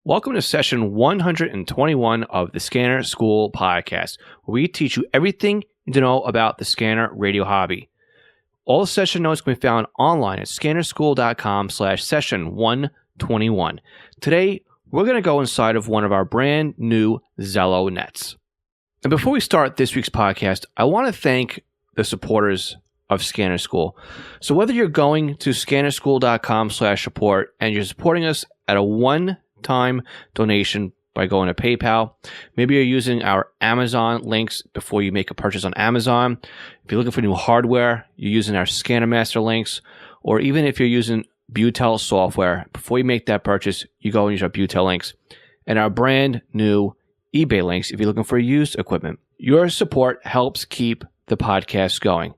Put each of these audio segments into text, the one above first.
Welcome to session 121 of the Scanner School podcast, where we teach you everything you need to know about the scanner radio hobby. All session notes can be found online at scannerschool.com/session 121. Today, we're going to go inside of one of our brand new Zello nets. And before we start this week's podcast, I want to thank the supporters of Scanner School. So whether you're going to scannerschool.com/support and you're supporting us at a one-time donation by going to PayPal, maybe you're using our Amazon links before you make a purchase on Amazon. If you're looking for new hardware, you're using our Scanner Master links, or even if you're using Butel software, before you make that purchase, you go and use our Butel links and our brand new eBay links if you're looking for used equipment. Your support helps keep the podcast going.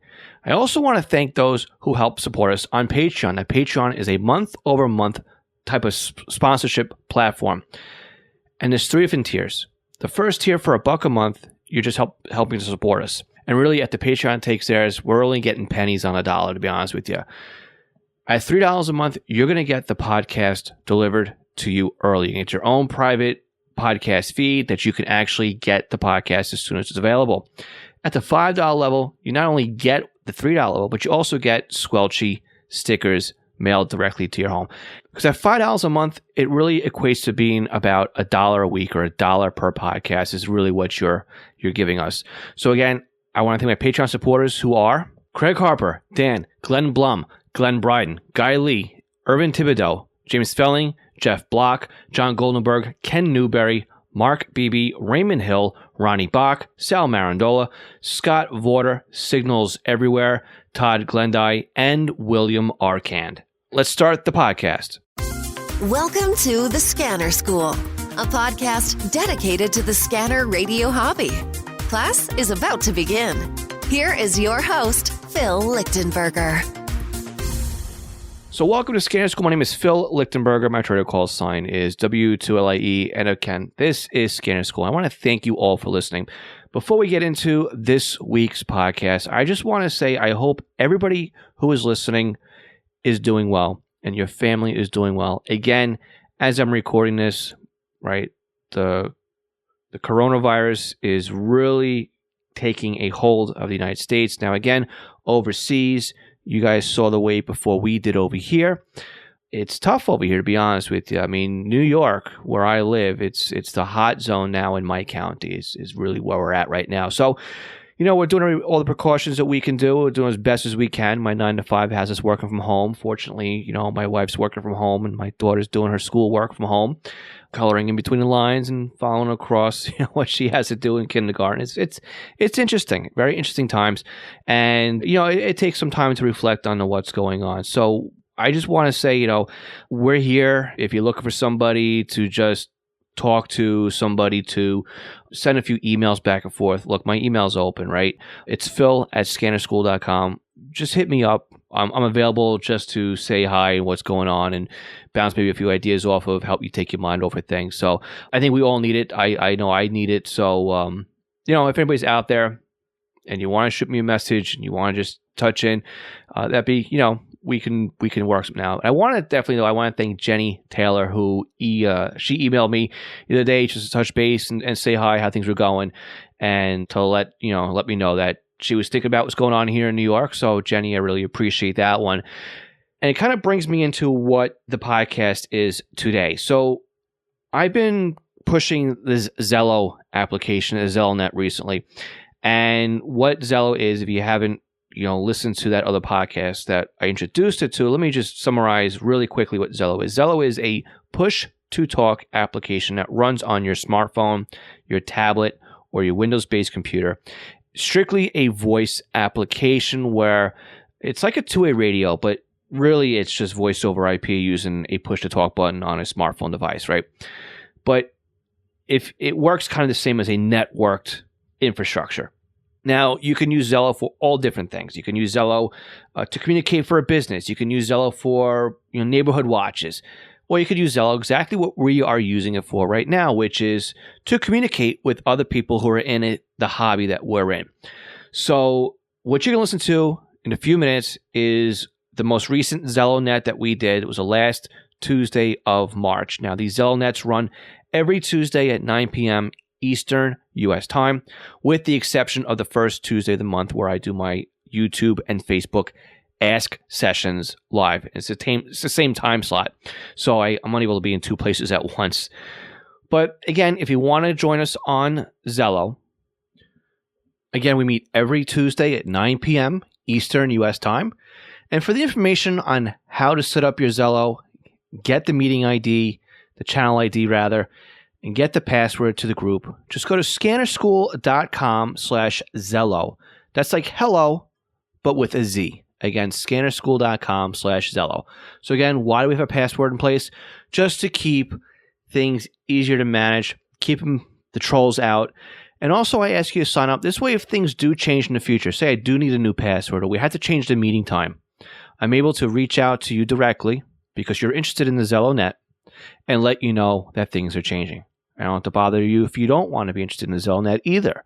I also want to thank those who help support us on Patreon. Now, Patreon is a month-over-month type of sponsorship platform. And there's three different tiers. The first tier for $1 a month, you're just helping to support us. And really, at the Patreon takes theirs, we're only getting pennies on a dollar, to be honest with you. At $3 a month, you're going to get the podcast delivered to you early. You get your own private podcast feed that you can actually get the podcast as soon as it's available. At the $5 level, you not only get the $3 level, but you also get squelchy stickers mailed directly to your home. Because at $5 a month, it really equates to being about $1 a week or $1 per podcast is really what you're giving us. So again, I want to thank my Patreon supporters who are Craig Harper, Dan, Glenn Blum, Glenn Bryden, Guy Lee, Irvin Thibodeau, James Felling, Jeff Block, John Goldenberg, Ken Newberry, Mark Beebe, Raymond Hill, Ronnie Bach, Sal Marandola, Scott Vorder, Signals Everywhere, Todd Glendy, and William Arcand. Let's start the podcast. Welcome to the Scanner School, a podcast dedicated to the scanner radio hobby. Class is about to begin. Here is your host, Phil Lichtenberger. So welcome to Scanner School. My name is Phil Lichtenberger. My trader call sign is W2LIE. And again, this is Scanner School. I want to thank you all for listening. Before we get into this week's podcast, I just want to say I hope everybody who is listening is doing well and your family is doing well. Again, as I'm recording this, right, the coronavirus is really taking a hold of the United States. Now, again, overseas, you guys saw the wave before we did over here. It's tough over here, to be honest with you. I mean, New York, where I live, it's the hot zone now in my county is really where we're at right now. So, you know, we're doing all the precautions that we can do. We're doing as best as we can. My 9-to-5 has us working from home. Fortunately, you know, my wife's working from home and my daughter's doing her schoolwork from home, coloring in between the lines and following across, you know, what she has to do in kindergarten. It's interesting, very interesting times. And, you know, it takes some time to reflect on what's going on. So I just want to say, you know, we're here. If you're looking for somebody to just talk to, somebody to send a few emails back and forth. Look, my email's open, right? It's phil@scannerschool.com. Just hit me up. I'm available just to say hi and what's going on and bounce maybe a few ideas off of, help you take your mind over things. So I think we all need it. I know I need it. So, you know, if anybody's out there and you want to shoot me a message and you want to just touch in, that'd be, you know, we can work something out. I want to I want to thank Jenny Taylor, who she emailed me the other day just to touch base and say hi, how things were going, and to let me know that she was thinking about what's going on here in New York. So Jenny, I really appreciate that one. And it kind of brings me into what the podcast is today. So I've been pushing this Zello application, the ZelloNet, recently. And what Zello is, if you haven't listen to that other podcast that I introduced it to, let me just summarize really quickly what Zello is. Zello is a push-to-talk application that runs on your smartphone, your tablet, or your Windows-based computer. Strictly a voice application where it's like a two-way radio, but really it's just voice over IP using a push-to-talk button on a smartphone device, right? But if it works kind of the same as a networked infrastructure. Now, you can use Zello for all different things. You can use Zello to communicate for a business. You can use Zello for neighborhood watches. Or you could use Zello exactly what we are using it for right now, which is to communicate with other people who are in the hobby that we're in. So what you're going to listen to in a few minutes is the most recent ZelloNet that we did. It was the last Tuesday of March. Now, these Zello Nets run every Tuesday at 9 p.m. Eastern U.S. time, with the exception of the first Tuesday of the month where I do my YouTube and Facebook Ask Sessions live. It's the same time slot, so I'm unable to be in two places at once. But again, if you want to join us on Zello, again, we meet every Tuesday at 9 p.m. Eastern U.S. time. And for the information on how to set up your Zello, get the meeting ID, the channel ID rather, and get the password to the group, just go to scannerschool.com/Zello. That's like hello, but with a Z. Again, scannerschool.com/Zello. So again, why do we have a password in place? Just to keep things easier to manage, keeping the trolls out. And also, I ask you to sign up. This way, if things do change in the future, say I do need a new password or we had to change the meeting time, I'm able to reach out to you directly because you're interested in the Zello net and let you know that things are changing. I don't have to bother you if you don't want to be interested in the Zello net either.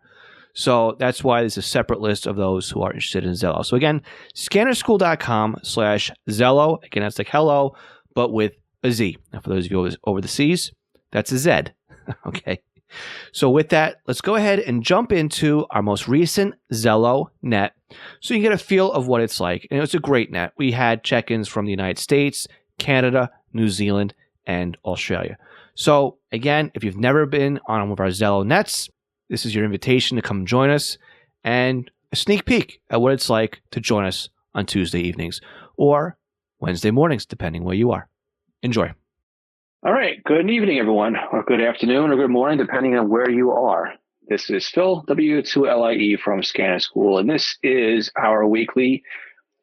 So that's why there's a separate list of those who are interested in Zello. So again, scannerschool.com/Zello. Again, that's like hello, but with a Z. Now, for those of you over the C's, that's a Z. Okay. So with that, let's go ahead and jump into our most recent Zello net so you can get a feel of what it's like. And it's a great net. We had check-ins from the United States, Canada, New Zealand, and Australia. So again, if you've never been on one of our Zello nets, this is your invitation to come join us and a sneak peek at what it's like to join us on Tuesday evenings or Wednesday mornings, depending where you are. Enjoy. All right. Good evening, everyone, or good afternoon, or good morning, depending on where you are. This is Phil, W2LIE from Scanner School, and this is our weekly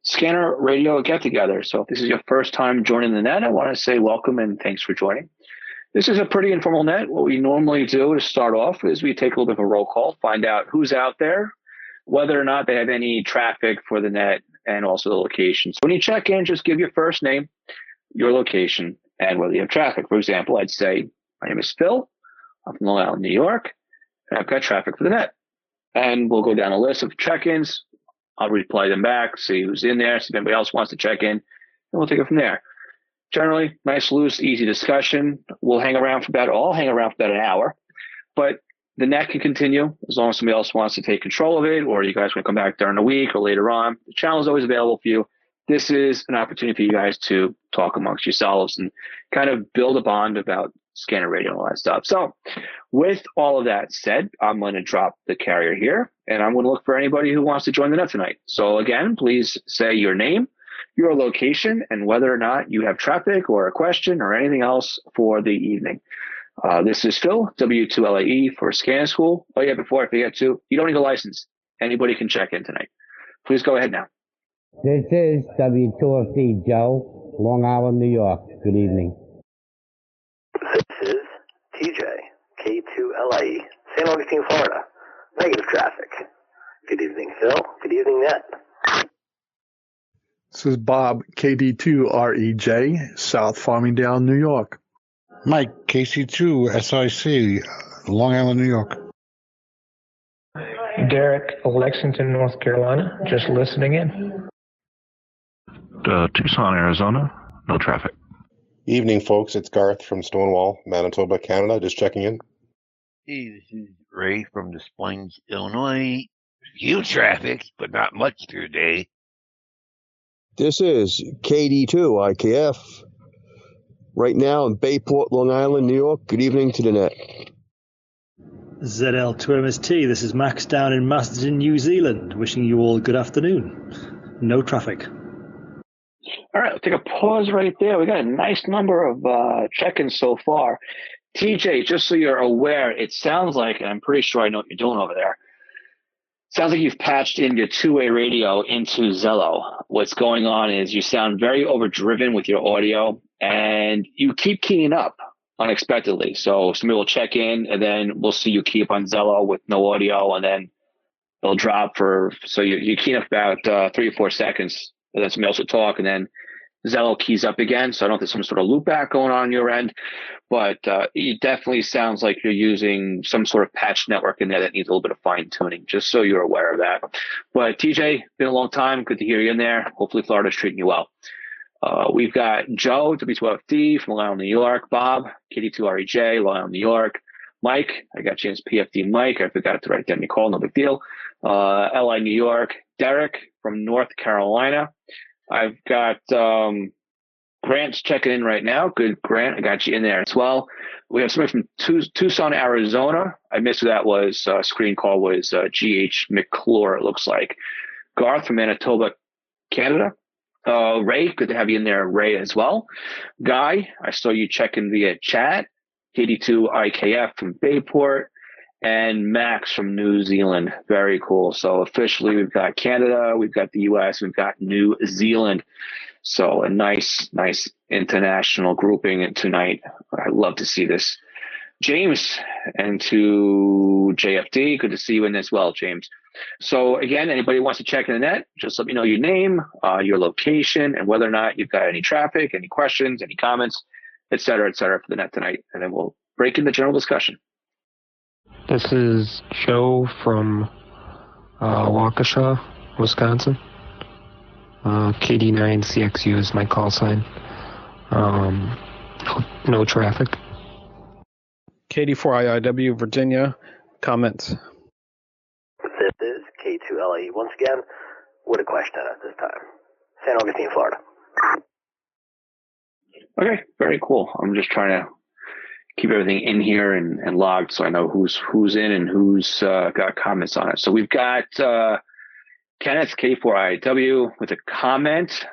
Scanner Radio get-together. So if this is your first time joining the net, I want to say welcome and thanks for joining. This is a pretty informal net. What we normally do to start off is we take a little bit of a roll call, find out who's out there, whether or not they have any traffic for the net, and also the location. So when you check in, just give your first name, your location, and whether you have traffic. For example, I'd say, my name is Phil. I'm from Long Island, New York, and I've got traffic for the net. And we'll go down a list of check-ins. I'll reply them back, see who's in there, see if anybody else wants to check in, and we'll take it from there. Generally, nice, loose, easy discussion. I'll hang around for about an hour, but the net can continue as long as somebody else wants to take control of it, or you guys want to come back during the week or later on. The channel is always available for you. This is an opportunity for you guys to talk amongst yourselves and kind of build a bond about Scanner Radio and all that stuff. So with all of that said, I'm going to drop the carrier here, and I'm going to look for anybody who wants to join the net tonight. So again, please say your name, your location, and whether or not you have traffic or a question or anything else for the evening. This is Phil, W2LAE for Scanner School. Oh yeah, before I forget to, you don't need a license. Anybody can check in tonight. Please go ahead now. This is W2FD Joe, Long Island, New York. Good evening. This is TJ, K2LIE, St. Augustine, Florida. Negative traffic. Good evening, Phil. Good evening, Net. This is Bob, KD2REJ, South Farmingdale, New York. Mike, KC2SIC, Long Island, New York. Derek, Lexington, North Carolina, just listening in. Tucson, Arizona, no traffic. Evening, folks. It's Garth from Stonewall, Manitoba, Canada, just checking in. Hey, this is Ray from Des Plaines, Illinois. Few traffic, but not much through the day. This is KD2 IKF. Right now in Bayport, Long Island, New York. Good evening to the net. ZL2MST, this is Max down in Masterton, New Zealand. Wishing you all good afternoon. No traffic. All right, let's take a pause right there. We got a nice number of check-ins so far. TJ, just so you're aware, it sounds like, and I'm pretty sure I know what you're doing over there, sounds like you've patched in your two-way radio into Zello. What's going on is you sound very overdriven with your audio, and you keep keying up unexpectedly. So somebody will check in, and then we'll see you key up on Zello with no audio, and then it'll drop so you key up about 3 or 4 seconds, and then somebody else will talk, and then Zello keys up again. So I don't know if there's some sort of loopback going on your end, but it definitely sounds like you're using some sort of patch network in there that needs a little bit of fine tuning, just so you're aware of that. But TJ, been a long time. Good to hear you in there. Hopefully Florida's treating you well. We've got Joe, W2FD from Long Island, New York. Bob, KD2REJ, Long Island, New York. Mike, I got you as PFD Mike. I forgot to write down your call, no big deal. LI, New York. Derek from North Carolina. I've got Grant's checking in right now. Good, Grant. I got you in there as well. We have somebody from Tucson, Arizona. I missed who that was. Screen call was GH McClure, it looks like. Garth from Manitoba, Canada. Ray, good to have you in there, Ray, as well. Guy, I saw you checking via chat. KD2IKF from Bayport. And Max from New Zealand. Very cool. So officially, we've got Canada, we've got the U.S., we've got New Zealand. So a nice international grouping tonight. I love to see this. James, and to JFD, good to see you in as well, James. So again, anybody who wants to check in the net, just let me know your name, your location, and whether or not you've got any traffic, any questions, any comments, et cetera, for the net tonight. And then we'll break into general discussion. This is Joe from Waukesha, Wisconsin. KD9CXU is my call sign. No traffic. KD4IIW, Virginia. Comments? This is K2LE once again with a question at this time. San Augustine, Florida. Okay, very cool. I'm just trying to keep everything in here and logged so I know who's in and who's got comments on it. So we've got Kenneth, K4IW, with a comment.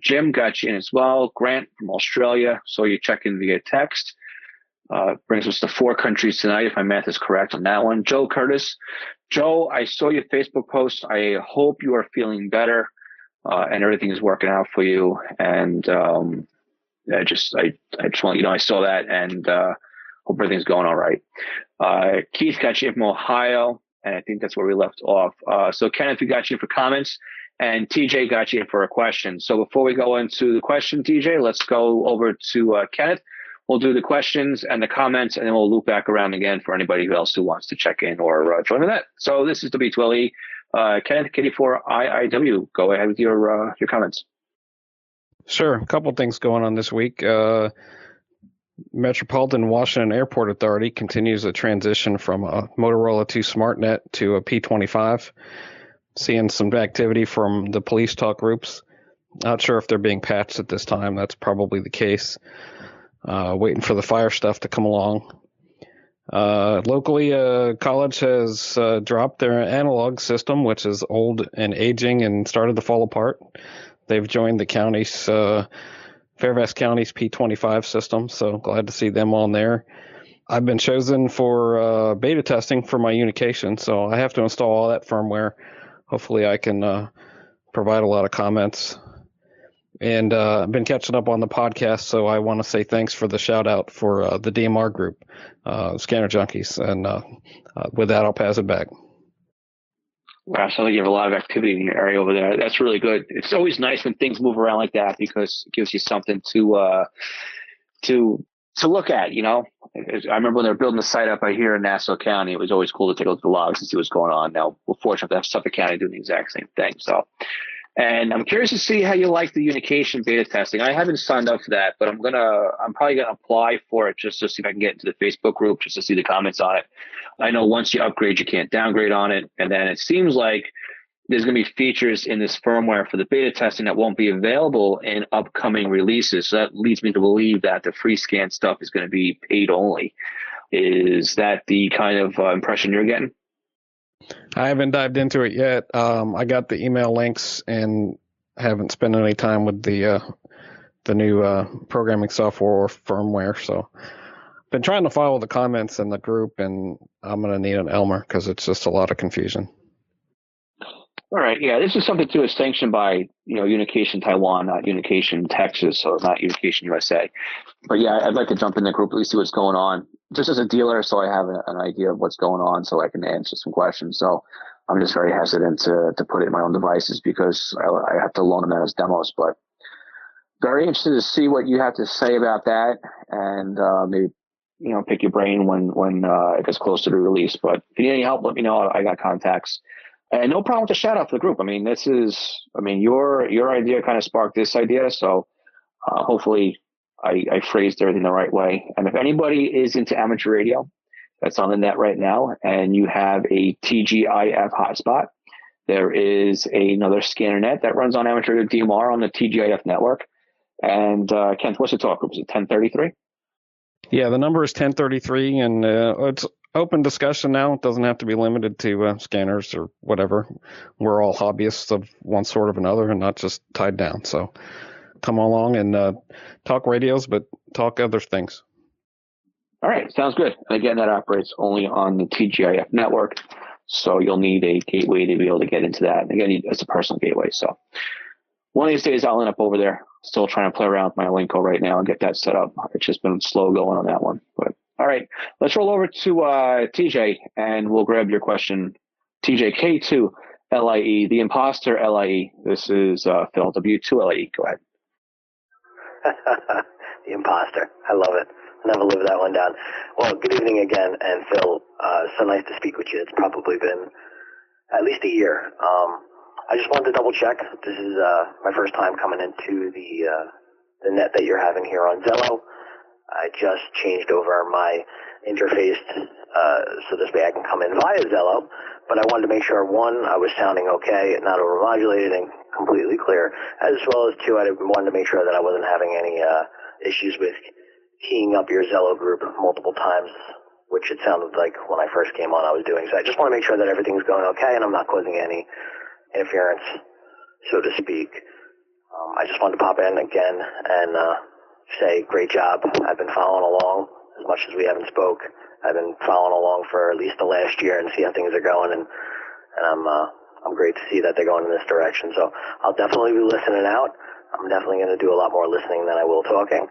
Jim got you in as well. Grant from Australia. So you check in via text. Brings us to 4 countries tonight, if my math is correct on that one. Joe Curtis. Joe, I saw your Facebook post. I hope you are feeling better and everything is working out for you. And I just want to let you know I saw that and hope everything's going all right. Keith got you in from Ohio, and I think that's where we left off. So Kenneth, we got you in for comments, and TJ got you in for a question. So before we go into the question, TJ, let's go over to Kenneth. We'll do the questions and the comments, and then we'll loop back around again for anybody else who wants to check in or join the net. So this is W2LE. Kenneth, KD4IIW, go ahead with your comments. Sure. A couple things going on this week. Metropolitan Washington Airport Authority continues a transition from a Motorola 2 SmartNet to a P25. Seeing some activity from the police talk groups. Not sure if they're being patched at this time. That's probably the case. Waiting for the fire stuff to come along. Locally, college has dropped their analog system, which is old and aging and started to fall apart. They've joined the county's, Fairfax County's P25 system, so glad to see them on there. I've been chosen for beta testing for my Unication, so I have to install all that firmware. Hopefully I can provide a lot of comments. And I've been catching up on the podcast, so I want to say thanks for the shout out for the DMR group, Scanner Junkies. And with that, I'll pass it back. Wow, sounds like you have a lot of activity in your area over there. That's really good. It's always nice when things move around like that because it gives you something to look at, you know. I remember when they were building the site up here in Nassau County, it was always cool to take a look at the logs and see what's going on. Now, we're fortunate to have Suffolk County doing the exact same thing. So, and I'm curious to see how you like the Unication beta testing. I haven't signed up for that, but I'm probably gonna apply for it just to see if I can get into the Facebook group just to see the comments on it. I know once you upgrade, you can't downgrade on it, and then it seems like there's going to be features in this firmware for the beta testing that won't be available in upcoming releases. So that leads me to believe that the free scan stuff is going to be paid only. Is that the kind of impression you're getting? I haven't dived into it yet. I got the email links and haven't spent any time with the new programming software or firmware. So been trying to follow the comments in the group, and I'm going to need an Elmer because it's just a lot of confusion. All right. Yeah, this is something too is sanctioned by, Unication Taiwan, not Unication Texas, or not Unication USA. But yeah, I'd like to jump in the group, at least see what's going on, just as a dealer, so I have an idea of what's going on, so I can answer some questions. So I'm just very hesitant to put it in my own devices because I have to loan them out as demos. But very interested to see what you have to say about that, and maybe pick your brain when it gets close to the release. But if you need any help, let me know. I got contacts. And no problem with the shout out to the group. I mean, your idea kind of sparked this idea. So Hopefully, I phrased everything the right way. And if anybody is into amateur radio that's on the net right now, and you have a TGIF hotspot, there is another scanner net that runs on amateur radio DMR on the TGIF network. And Kent, what's the talk group? Is it 1033? Yeah, the number is 1033, and it's open discussion now. It doesn't have to be limited to scanners or whatever. We're all hobbyists of one sort or another and not just tied down. So come along and talk radios, but talk other things. All right, sounds good. And again, that operates only on the TGIF network, so you'll need a gateway to be able to get into that. And again, it's a personal gateway. So one of these days, I'll end up over there. Still trying to play around with my Linko right now and get that set up. It's just been slow going on that one. But all right, let's roll over to TJ, and we'll grab your question. TJ, K2 LIE, the imposter LIE. This is Phil, W2LIE. Go ahead. The imposter. I love it. Never lived that one down. Well, good evening again, and Phil, so nice to speak with you. It's probably been at least a year. I just wanted to double check. This is my first time coming into the net that you're having here on Zello. I just changed over my interface so this way I can come in via Zello. But I wanted to make sure, one, I was sounding okay, not overmodulated and completely clear, as well as two, I wanted to make sure that I wasn't having any issues with keying up your Zello group multiple times, which it sounded like when I first came on I was doing. So I just want to make sure that everything's going okay and I'm not causing any interference, so to speak. I just wanted to pop in again and say great job. I've been following along as much as we haven't spoke. I've been following along for at least the last year and see how things are going, and I'm great to see that they're going in this direction. So I'll definitely be listening out. I'm definitely going to do a lot more listening than I will talking.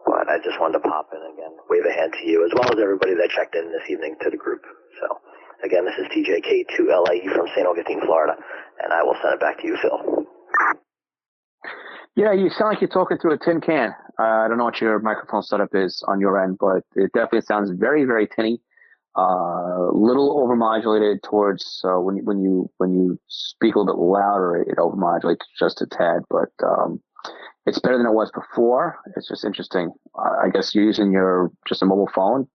But I just wanted to pop in again, wave a hand to you, as well as everybody that checked in this evening to the group. So again, this is TJ K2LIE from St. Augustine, Florida, and I will send it back to you, Phil. Yeah, you sound like you're talking through a tin can. I don't know what your microphone setup is on your end, but it definitely sounds very, very tinny. Little overmodulated towards when you speak a little bit louder, it overmodulates just a tad. But it's better than it was before. It's just interesting. I guess you're using just a mobile phone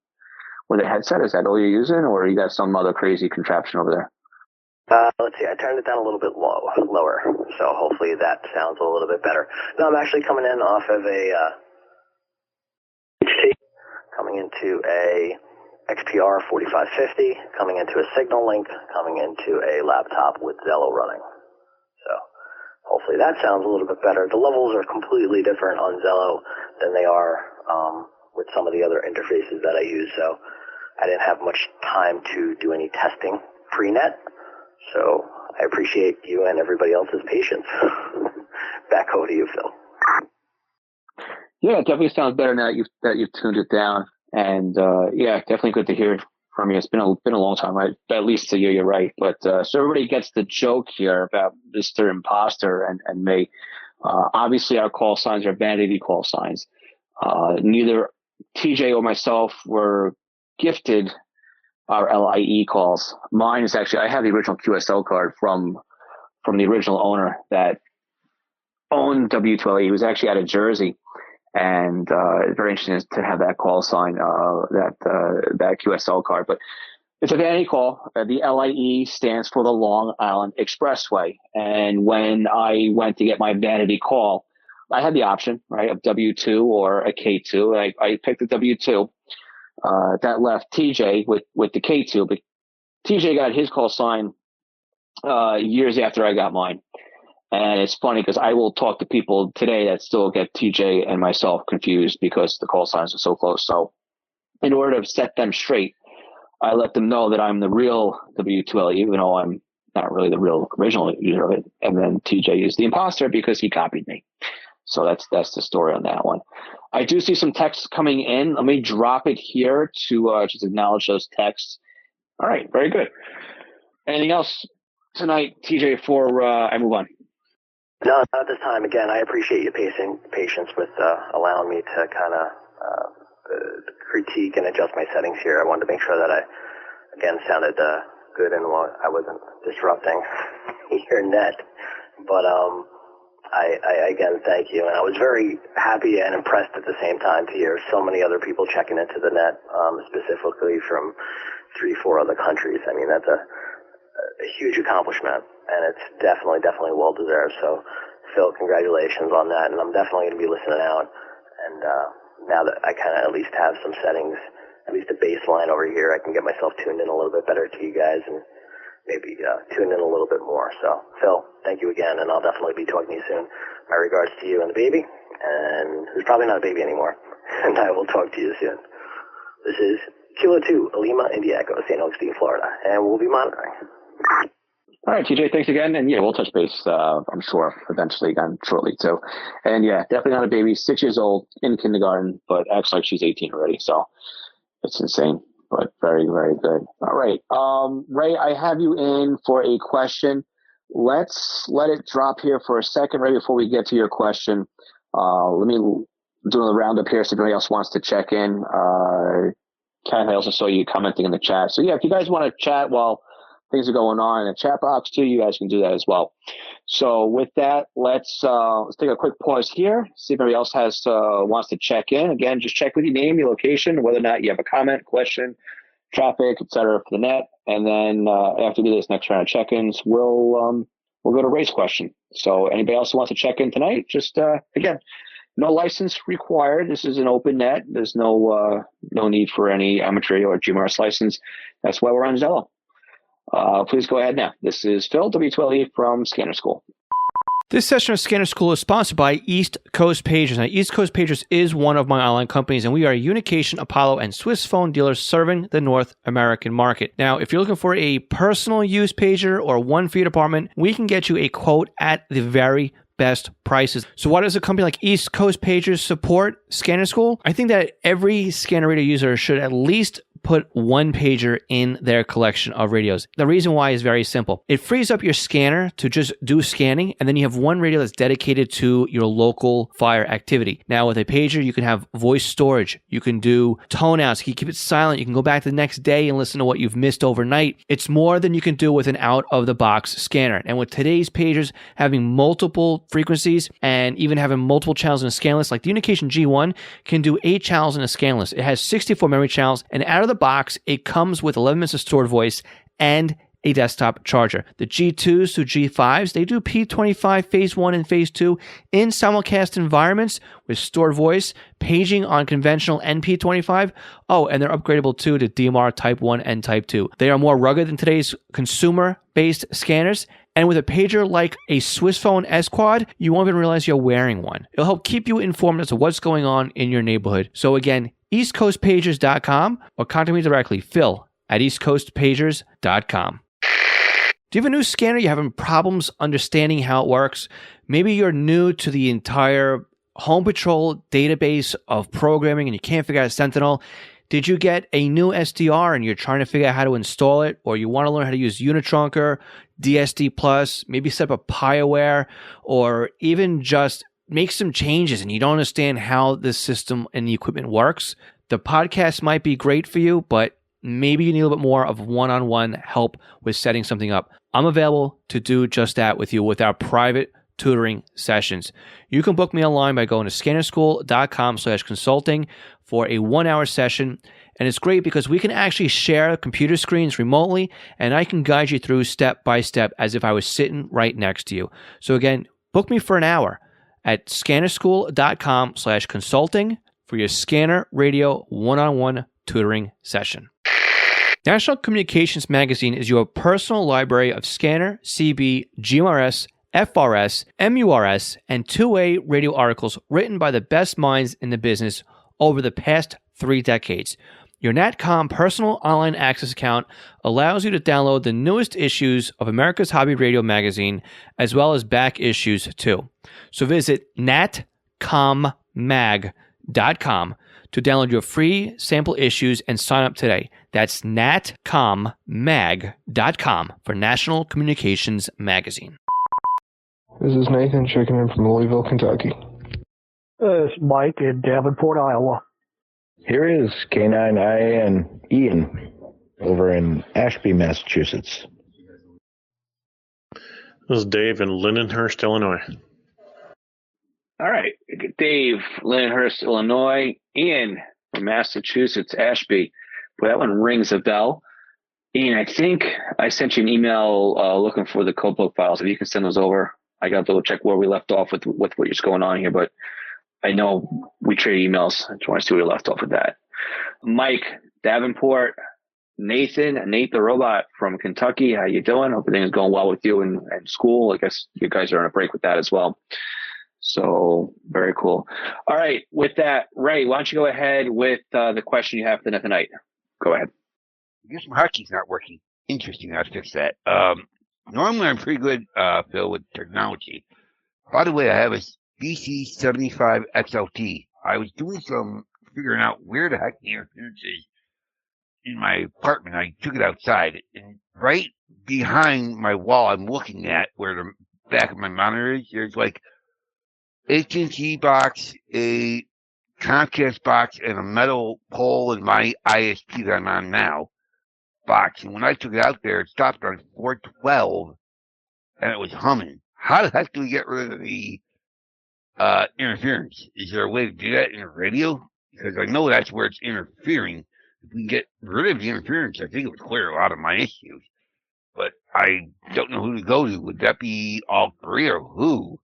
with a headset. Is that all you're using, or you got some other crazy contraption over there? Let's see, I turned it down a little bit lower, so hopefully that sounds a little bit better. No, I'm actually coming in off of a coming into a XPR 4550, coming into a Signal Link, coming into a laptop with Zello running. So hopefully that sounds a little bit better. The levels are completely different on Zello than they are with some of the other interfaces that I use, so I didn't have much time to do any testing pre-net. So I appreciate you and everybody else's patience. Back over to you, Phil. Yeah, it definitely sounds better now that you've tuned it down. And yeah, definitely good to hear from you. It's been a long time, right? At least a year, you're right. But so everybody gets the joke here about Mr. Imposter and me. Obviously, our call signs are vanity call signs. Neither TJ or myself were gifted our LIE calls. Mine is actually, I have the original QSL card from the original owner that owned W2LE. He was actually out of Jersey, and it's very interesting to have that call sign, that QSL card. But it's a vanity call. The LIE stands for the Long Island Expressway. And when I went to get my vanity call, I had the option, right, of W2 or a K2. I picked the W2. That left TJ with the K2, but TJ got his call sign years after I got mine. And it's funny because I will talk to people today that still get TJ and myself confused because the call signs are so close. So in order to set them straight, I let them know that I'm the real W2LE, even though I'm not really the real original user of it. And then TJ is the imposter because he copied me. So that's the story on that one. I do see some texts coming in. Let me drop it here to just acknowledge those texts. All right, very good. Anything else tonight, TJ, before I move on? No, not at this time. Again, I appreciate your patience with allowing me to kind of critique and adjust my settings here. I wanted to make sure that I, again, sounded good and I wasn't disrupting your net. But I again thank you, and I was very happy and impressed at the same time to hear so many other people checking into the net, specifically from 3-4 other countries. I mean, that's a huge accomplishment, and it's definitely well deserved. So, Phil, congratulations on that, and I'm definitely going to be listening out. And now that I kind of at least have some settings, at least a baseline over here, I can get myself tuned in a little bit better to you guys and maybe tune in a little bit more. So, Phil, thank you again, and I'll definitely be talking to you soon. My regards to you and the baby, and who's probably not a baby anymore, and I will talk to you soon. This is Kilo 2, Lima, India Echo, St. Augustine, Florida, and we'll be monitoring. All right, TJ, thanks again. And yeah, we'll touch base, I'm sure, eventually again, shortly too. And yeah, definitely not a baby, 6 years old, in kindergarten, but acts like she's 18 already. So it's insane, but very, very good. All right. Ray, I have you in for a question. Let's let it drop here for a second, Ray, before we get to your question. Let me do a roundup here so if anybody else wants to check in. Kat, I also saw you commenting in the chat. So yeah, if you guys want to chat while things are going on in the chat box too, you guys can do that as well. So with that, let's take a quick pause here, see if anybody else wants to check in. Again, just check with your name, your location, whether or not you have a comment, question, traffic, etc. for the net. And then after we do this next round of check-ins, we'll go to Ray's question. So anybody else who wants to check in tonight, just again, no license required. This is an open net. There's no need for any amateur or GMRS license. That's why we're on Zello. Please go ahead now. This is Phil, W2LE from Scanner School. This session of Scanner School is sponsored by East Coast Pagers. Now, East Coast Pagers is one of my online companies, and we are a Unication, Apollo, and Swiss phone dealers serving the North American market. Now, if you're looking for a personal use pager or one for your department, we can get you a quote at the very best prices. So why does a company like East Coast Pagers support Scanner School? I think that every scanner radio user should at least put one pager in their collection of radios. The reason why is very simple. It frees up your scanner to just do scanning, and then you have one radio that's dedicated to your local fire activity. Now with a pager, you can have voice storage. You can do tone outs. You can keep it silent. You can go back the next day and listen to what you've missed overnight. It's more than you can do with an out-of-the-box scanner. And with today's pagers having multiple frequencies and even having multiple channels in a scan list, like the Unication G1 can do 8 channels in a scan list. It has 64 memory channels, and out of the box, it comes with 11 minutes of stored voice and a desktop charger. The G2s to G5s, they do P25 Phase 1 and Phase 2 in simulcast environments with stored voice, paging on conventional and P25. Oh, and they're upgradable too to DMR Type 1 and Type 2. They are more rugged than today's consumer-based scanners. And with a pager like a Swiss phone S-Quad, you won't even realize you're wearing one. It'll help keep you informed as to what's going on in your neighborhood. So again, eastcoastpagers.com or contact me directly, Phil at eastcoastpagers.com. Do you have a new scanner? You're having problems understanding how it works? Maybe you're new to the entire Home Patrol database of programming and you can't figure out Sentinel. Did you get a new SDR and you're trying to figure out how to install it? Or you want to learn how to use Unitrunker, DSD Plus, maybe set up a PieAware, or even just make some changes and you don't understand how the system and the equipment works? The podcast might be great for you, but maybe you need a little bit more of one-on-one help with setting something up. I'm available to do just that with you with our private tutoring sessions. You can book me online by going to scannerschool.com/consulting for a 1-hour session. And it's great because we can actually share computer screens remotely and I can guide you through step by step as if I was sitting right next to you. So again, book me for an hour at scannerschool.com/consulting for your scanner radio one-on-one tutoring session. National Communications Magazine is your personal library of scanner, CB, GMRS, FRS, MURS, and two-way radio articles written by the best minds in the business over the past 3 decades. Your NatCom personal online access account allows you to download the newest issues of America's Hobby Radio magazine, as well as back issues too. So visit natcommag.com to download your free sample issues and sign up today. That's natcommag.com for National Communications Magazine. This is Nathan checking in from Louisville, Kentucky. It's Mike in Davenport, Iowa. Here is K9IA and Ian over in Ashby, Massachusetts. This is Dave in Lindenhurst, Illinois. All right. Dave, Lyndhurst, Illinois. Ian from Massachusetts, Ashby. Boy, that one rings a bell. Ian, I think I sent you an email looking for the code book files. If you can send those over, I got to double check where we left off with what's going on here. But I know we traded emails. I just want to see where we left off with that. Mike, Davenport, Nate the robot from Kentucky. How you doing? Hope everything is going well with you and school. I guess you guys are on a break with that as well. So very cool. All right. With that, Ray, why don't you go ahead with the question you have for tonight? Go ahead. I guess my hotkeys not working. Interesting. I'll fix that. Normally I'm pretty good, Phil, with technology. By the way, I have a BC75 XLT. I was doing some figuring out where the heck the interference is in my apartment. I took it outside, and right behind my wall I'm looking at, where the back of my monitor is, there's like AT&T box, a Comcast box, and a metal pole in my ISP that I'm on now box. And when I took it out there, it stopped on 412, and it was humming. How the heck do we get rid of the interference? Is there a way to do that in a radio? Because I know that's where it's interfering. If we can get rid of the interference, I think it would clear a lot of my issues. But I don't know who to go to. Would that be all three or who?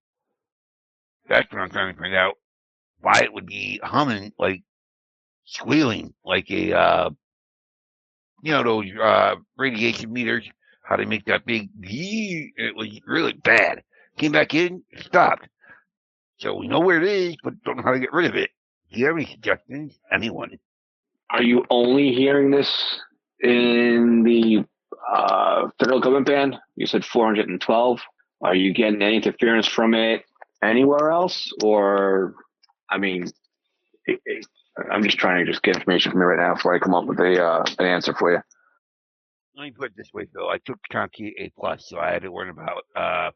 That's what I'm trying to find out. Why it would be humming, like squealing, like a, those radiation meters, how they make that big, it was really bad. Came back in, stopped. So we know where it is, but don't know how to get rid of it. Do you have any suggestions? Anyone? Are you only hearing this in the federal government band? You said 412. Are you getting any interference from it anywhere else? Or, I mean, I'm just trying to just get information from you right now before I come up with an answer for you. Let me put it this way, Phil. I took Conti A+, so I had to learn about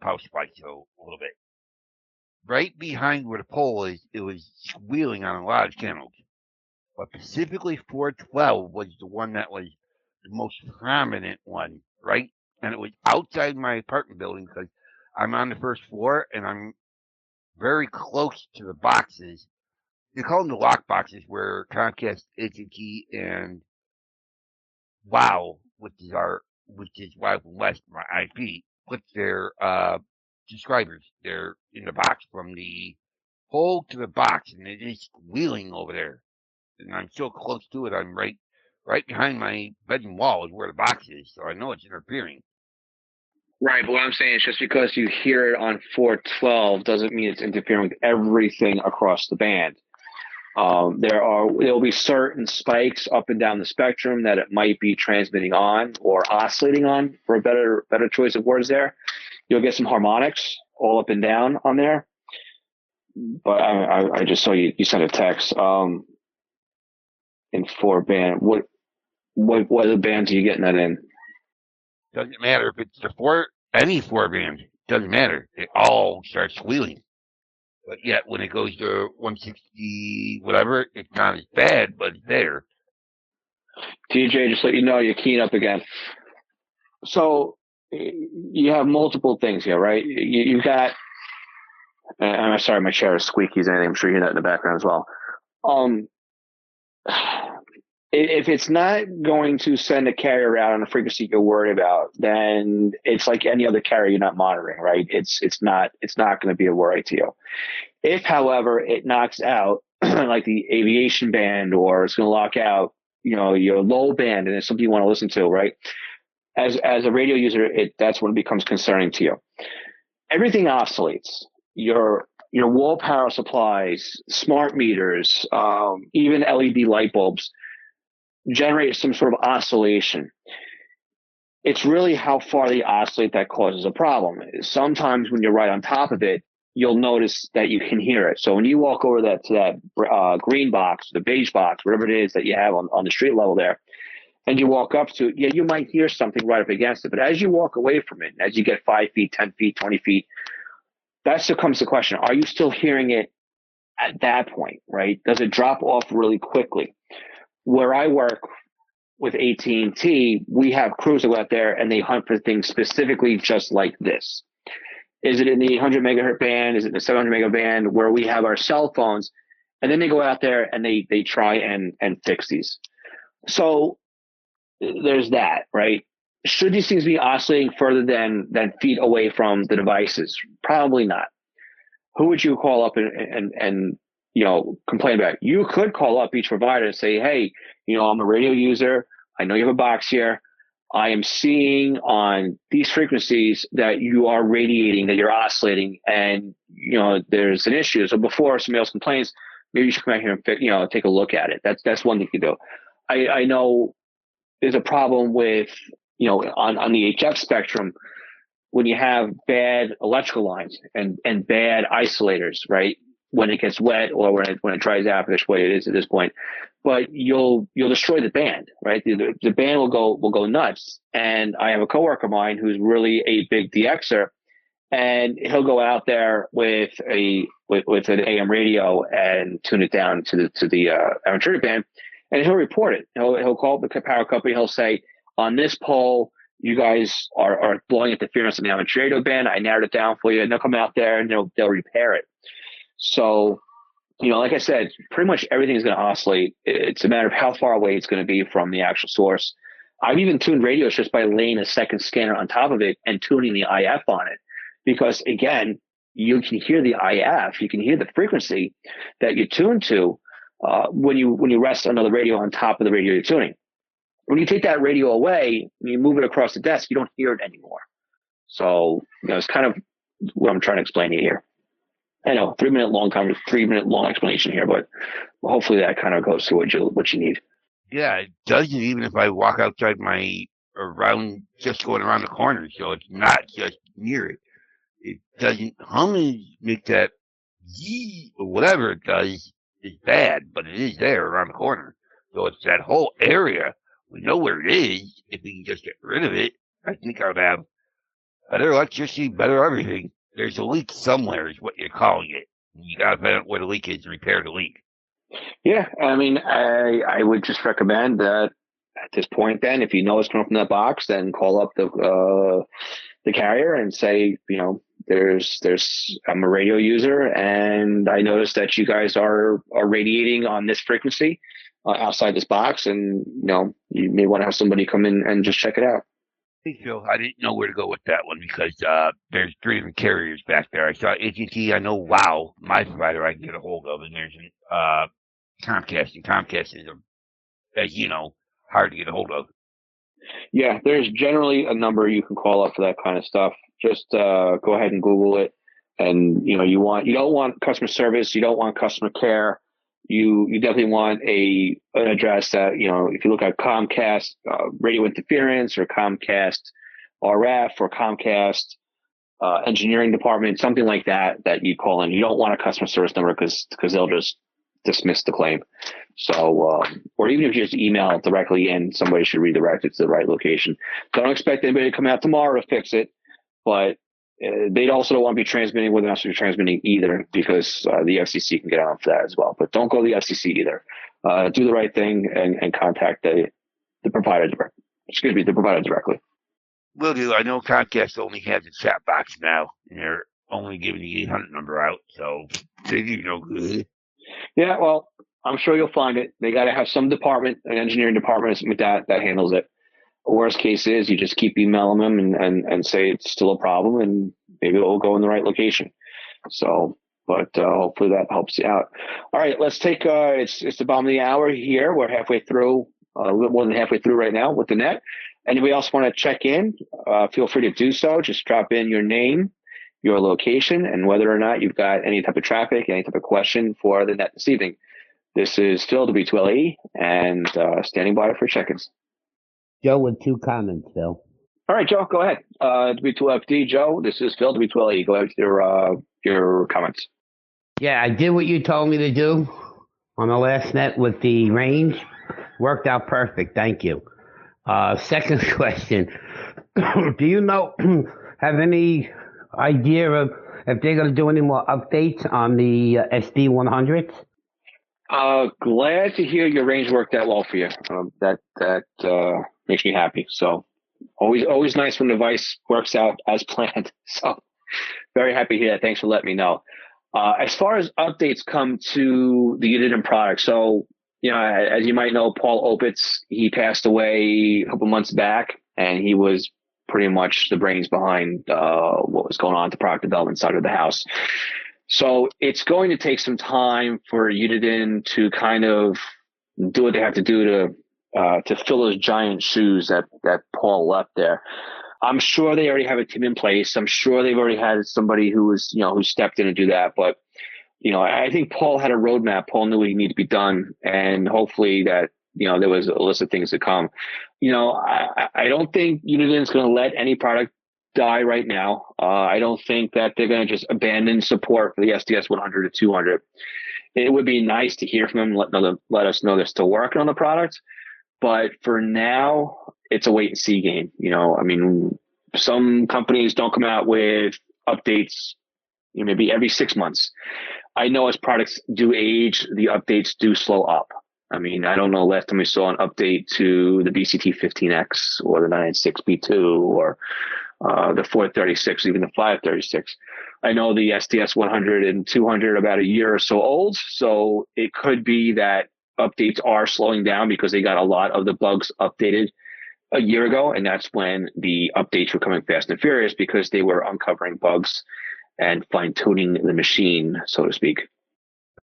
power supply, so a little bit. Right behind where the pole is, it was squealing on a lot of channels. But specifically 412 was the one that was the most prominent one, right? And it was outside my apartment building because I'm on the first floor and I'm very close to the boxes. They call them the lock boxes, where Comcast, AT&T, and WOW, which is WOW from West, my IP, puts their subscribers. They're in the box from the pole to the box, and it is squealing over there. And I'm so close to it, I'm right behind my bedroom wall is where the box is, so I know it's interfering. Right, but what I'm saying is just because you hear it on 412 doesn't mean it's interfering with everything across the band. There will be certain spikes up and down the spectrum that it might be transmitting on or oscillating on, for a better choice of words there. You'll get some harmonics all up and down on there. But I just saw you sent a text in 4 band. What other bands are you getting that in? Doesn't matter if it's any 4 band. Doesn't matter. It all starts squealing. But yet, when it goes to 160 whatever, it's not as bad, but it's there. TJ, just let you know, you're keying up again. So you have multiple things here, right? You've got. I'm sorry, my chair is squeaky as anything. I'm sure you hear that in the background as well. If it's not going to send a carrier out on a frequency you're worried about, then it's like any other carrier you're not monitoring, right? It's not going to be a worry to you. If, however, it knocks out like the aviation band, or it's going to lock out, your low band, and it's something you want to listen to, right? As a radio user, that's when it becomes concerning to you. Everything oscillates. Your wall power supplies, smart meters, even LED light bulbs generate some sort of oscillation. It's really how far they oscillate that causes a problem. Sometimes when you're right on top of it, you'll notice that you can hear it. So when you walk over to that green box, the beige box, whatever it is that you have on the street level there, and you walk up to it, yeah, you might hear something right up against it. But as you walk away from it, as you get 5 feet, 10 feet, 20 feet, that becomes the question. Are you still hearing it at that point, right? Does it drop off really quickly? Where I work with AT&T, we have crews that go out there and they hunt for things specifically just like this. Is it in the 100 megahertz band? Is it in the 700 megahertz band where we have our cell phones? And then they go out there and they try and fix these. So there's that, right? Should these things be oscillating further than feet away from the devices? Probably not. Who would you call up and complain about? You could call up each provider and say, hey, I'm a radio user. I know you have a box here. I am seeing on these frequencies that you are radiating, that you're oscillating, and there's an issue. So before somebody else complains, maybe you should come out here and take a look at it. That's one thing you can do. I know there's a problem with on the HF spectrum when you have bad electrical lines and bad isolators, right? When it gets wet or when it dries out, that's what it is at this point. But you'll destroy the band, right? The band will go nuts. And I have a coworker of mine who's really a big DXer, and he'll go out there with an AM radio and tune it down to the amateur band, and he'll report it. He'll call the power company. He'll say, on this pole, you guys are blowing interference in the amateur radio band. I narrowed it down for you, and they'll come out there and they'll repair it. So, like I said, pretty much everything is going to oscillate. It's a matter of how far away it's going to be from the actual source. I've even tuned radios just by laying a second scanner on top of it and tuning the IF on it. Because again, you can hear the IF, you can hear the frequency that you tune to when you rest another radio on top of the radio you're tuning. When you take that radio away, and you move it across the desk, you don't hear it anymore. So, it's kind of what I'm trying to explain to you here. I know, 3 minute long explanation here, but hopefully that kind of goes to what you need. Yeah, it doesn't, even if I walk outside just going around the corner, so it's not just near it. It doesn't hum and make that yee or whatever it does is bad, but it is there around the corner. So it's that whole area. We know where it is. If we can just get rid of it, I think I would have better electricity, better everything. There's a leak somewhere is what you're calling it. You got to find out where the leak is and repair the leak. Yeah, I mean, I would just recommend that at this point, then, if you know it's coming from that box, then call up the carrier and say, I'm a radio user, and I noticed that you guys are radiating on this frequency outside this box, and you may want to have somebody come in and just check it out. Hey, Phil, I didn't know where to go with that one because there's 3 different carriers back there. I saw AT&T. I know WOW, my provider, I can get a hold of, and there's Comcast, and Comcast is, as you know, hard to get a hold of. Yeah, there's generally a number you can call up for that kind of stuff. Just go ahead and Google it, and you don't want customer service, you don't want customer care. You definitely want an address that, if you look at Comcast radio interference or Comcast RF or Comcast engineering department, something like that you call in. You don't want a customer service number because they'll just dismiss the claim. So, or even if you just email it directly in, somebody should redirect it to the right location. Don't expect anybody to come out tomorrow to fix it, but they also don't want to be transmitting where they're not supposed to be transmitting either, because the FCC can get on for that as well. But don't go to the FCC either. Do the right thing and contact the provider directly. Will do. I know Comcast only has a chat box now, and they're only giving the 800 number out, so they do no good. Yeah, well, I'm sure you'll find it. They got to have some department, an engineering department or something like that handles it. Worst case is you just keep emailing them and say it's still a problem, and maybe it will go in the right location. So, but hopefully that helps you out. All right, let's take it's the bottom of the hour here. We're halfway through, a little more than halfway through right now with the net. Anybody else want to check in? Feel free to do so. Just drop in your name, your location, and whether or not you've got any type of traffic, any type of question for the net this evening. This is Phil, W2LE, and standing by for check-ins. Joe with 2 comments, Phil. All right, Joe, go ahead. W2FD, Joe, this is Phil, W2LE. Go ahead with your comments. Yeah, I did what you told me to do on the last net with the range. Worked out perfect. Thank you. Second question. Do you have any idea of if they're going to do any more updates on the SD100s? Glad to hear your range worked out well for you. That makes me happy. So always nice when the device works out as planned. So Very happy to hear that. Thanks for letting me know. As far as updates come to the Uniden product, so, as you might know, Paul Opitz, he passed away a couple months back, and he was pretty much the brains behind what was going on at the product development side of the house. So it's going to take some time for Uniden to kind of do what they have to do to fill those giant shoes that Paul left there. I'm sure they already have a team in place. I'm sure they've already had somebody who was, who stepped in to do that. But, I think Paul had a roadmap. Paul knew what needed to be done. And hopefully that, there was a list of things to come. I don't think Uniden's going to let any product die right now. I don't think that they're going to just abandon support for the SDS 100 to 200. It would be nice to hear from them, let us know they're still working on the product. But for now, it's a wait and see game. Some companies don't come out with updates, maybe every 6 months. I know as products do age, the updates do slow up. I don't know last time we saw an update to the BCT 15X or the 996B2 or the 436, even the 536. I know the SDS 100 and 200 about a year or so old. So it could be that updates are slowing down because they got a lot of the bugs updated a year ago. And that's when the updates were coming fast and furious because they were uncovering bugs and fine tuning the machine, so to speak.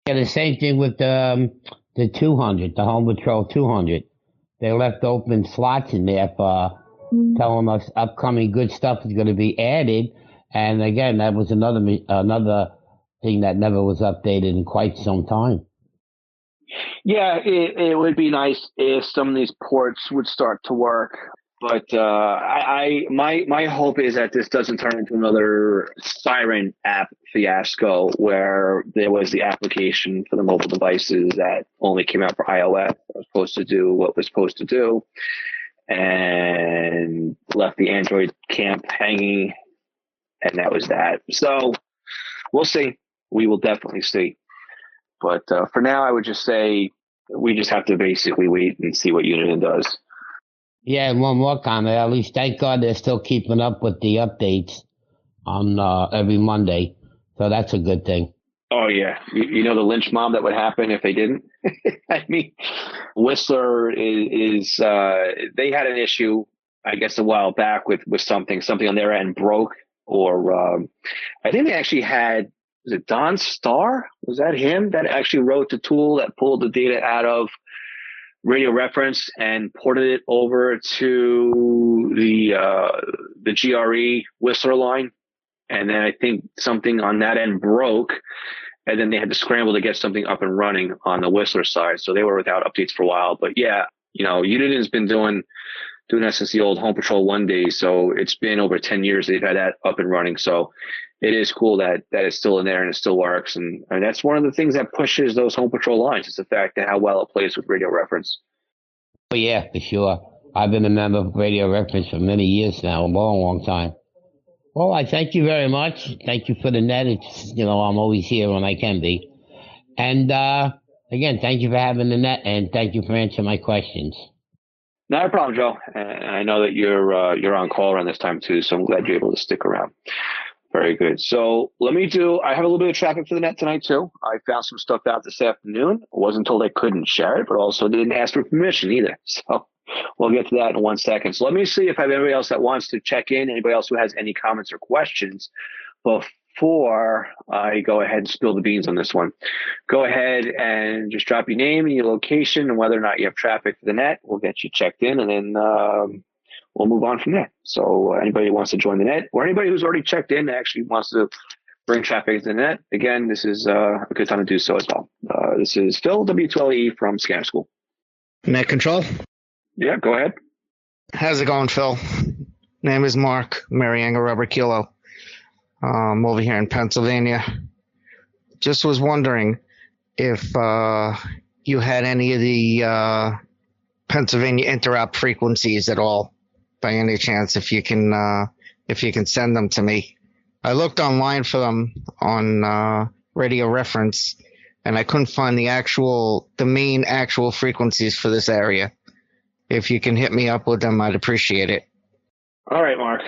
Yeah, the same thing with the 200, the Home Patrol 200. They left open slots in there for telling us upcoming good stuff is going to be added. And again, that was another thing that never was updated in quite some time. Yeah, it would be nice if some of these ports would start to work. But my hope is that this doesn't turn into another Siren app fiasco where there was the application for the mobile devices that only came out for iOS. It was supposed to do what it was supposed to do and left the Android camp hanging. And that was that. So we'll see. We will definitely see. But for now, I would just say we just have to basically wait and see what Uniden does. Yeah, and one more comment. At least thank God they're still keeping up with the updates on every Monday. So that's a good thing. Oh, yeah. You know the lynch mob that would happen if they didn't? Whistler is they had an issue, I guess, a while back with something on their end broke. Or I think they actually had, was it Don Starr? Was that him that actually wrote the tool that pulled the data out of radio reference and ported it over to the GRE Whistler line? And then I think something on that end broke, and then they had to scramble to get something up and running on the Whistler side. So they were without updates for a while. But yeah, Uniden's been doing that since the old Home Patrol 1 days. So it's been over 10 years they've had that up and running. So it is cool that it's still in there and it still works. And that's one of the things that pushes those Home Patrol lines. It's the fact that how well it plays with radio reference. Oh, yeah, for sure. I've been a member of Radio Reference for many years now, a long, long time. Well, I thank you very much. Thank you for the net. It's, I'm always here when I can be. And again, thank you for having the net, and thank you for answering my questions. Not a problem, Joe. And I know that you're on call around this time too, so I'm glad you're able to stick around. Very good. So I have a little bit of traffic for the net tonight too. I found some stuff out this afternoon. I wasn't told I couldn't share it, but also didn't ask for permission either. So we'll get to that in 1 second. So let me see if I have anybody else that wants to check in, anybody else who has any comments or questions before I go ahead and spill the beans on this one. Go ahead and just drop your name and your location and whether or not you have traffic for the net. We'll get you checked in, and then we'll move on from there. So anybody who wants to join the net, or anybody who's already checked in that actually wants to bring traffic to the net, again, this is a good time to do so as well. This is Phil, W2LE from Scanner School. Net control? Yeah, go ahead. How's it going, Phil? Name is Mark, Marianga Rubber Kilo. Over here in Pennsylvania. Just was wondering if you had any of the Pennsylvania interrupt frequencies at all, by any chance, if you can send them to me. I looked online for them on Radio Reference, and I couldn't find the main actual frequencies for this area. If you can hit me up with them, I'd appreciate it. All right, Mark.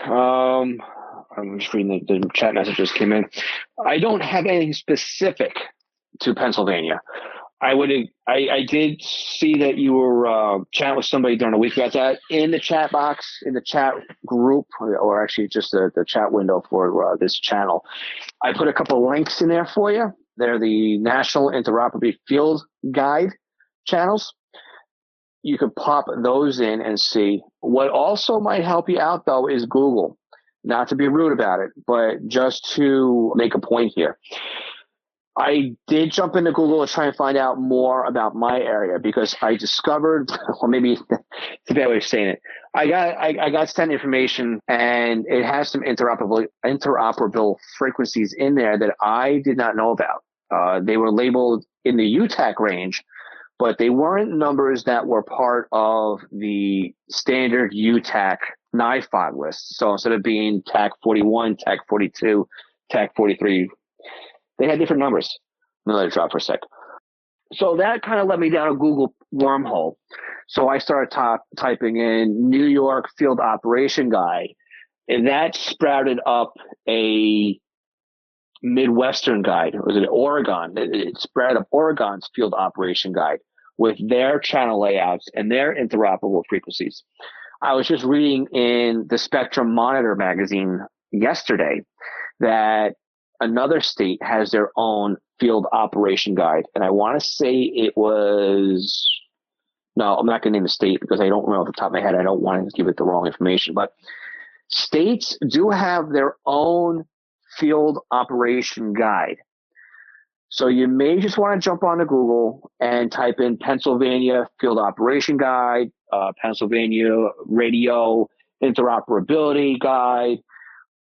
I'm just reading the chat messages came in. I don't have anything specific to Pennsylvania. I did see that you were chatting with somebody during the week about that in the chat box, in the chat group, or actually just the chat window for this channel. I put a couple links in there for you. They're the National Interoperability Field Guide channels. You could pop those in and see. What also might help you out, though, is Google. Not to be rude about it, but just to make a point here. I did jump into Google to try and find out more about my area because I discovered, or maybe it's a bad way of saying it. I got sent information and it has some interoperable frequencies in there that I did not know about. They were labeled in the UTAC range, but they weren't numbers that were part of the standard UTAC NIFOG list. So instead of being TAC 41, TAC 42, TAC 43, they had different numbers. I'm going to let it drop for a sec. So that kind of led me down a Google wormhole. So I started typing in New York Field Operation Guide, and that sprouted up a Midwestern guide. It was an Oregon. It sprouted up Oregon's Field Operation Guide with their channel layouts and their interoperable frequencies. I was just reading in the Spectrum Monitor magazine yesterday that another state has their own field operation guide. And I want to say it was, no, I'm not going to name the state because I don't remember off the top of my head. I don't want to give it the wrong information, but states do have their own field operation guide. So you may just want to jump onto Google and type in Pennsylvania Field Operation Guide, Pennsylvania Radio Interoperability Guide,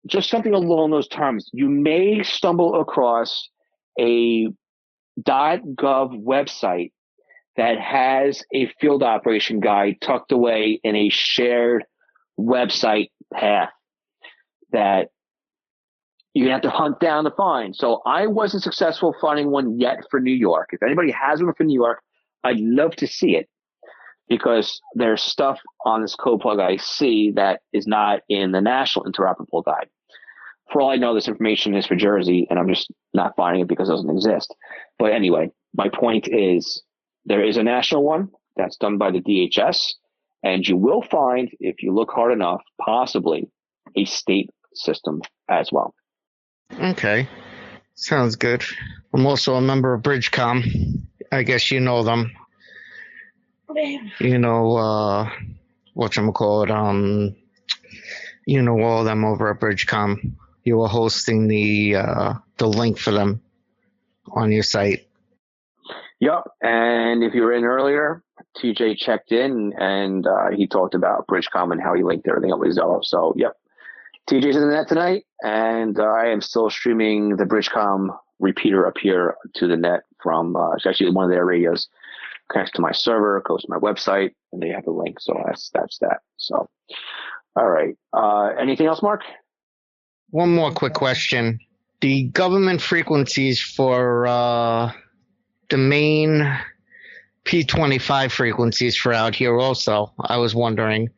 just something along those terms. You may stumble across a .gov website that has a field operation guide tucked away in a shared website path that you have to hunt down to find. So I wasn't successful finding one yet for New York. If anybody has one for New York, I'd love to see it because there's stuff on this code plug I see that is not in the National Interoperable Guide. For all I know, this information is for Jersey, and I'm just not finding it because it doesn't exist. But anyway, my point is there is a national one that's done by the DHS, and you will find, if you look hard enough, possibly a state system as well. Okay. Sounds good. I'm also a member of Bridgecom. I guess you know them. You know, whatchamacallit, you know all of them over at Bridgecom. You were hosting the link for them on your site. Yep. And if you were in earlier, TJ checked in and he talked about Bridgecom and how he linked everything up with Zello. So, yep. TJ's in the net tonight, and I am still streaming the Bridgecom repeater up here to the net from it's actually one of their radios. Connects to my server, goes to my website, and they have the link. So that's that. So, all right. Anything else, Mark? One more quick question. The government frequencies for the main P25 frequencies for out here also, I was wondering,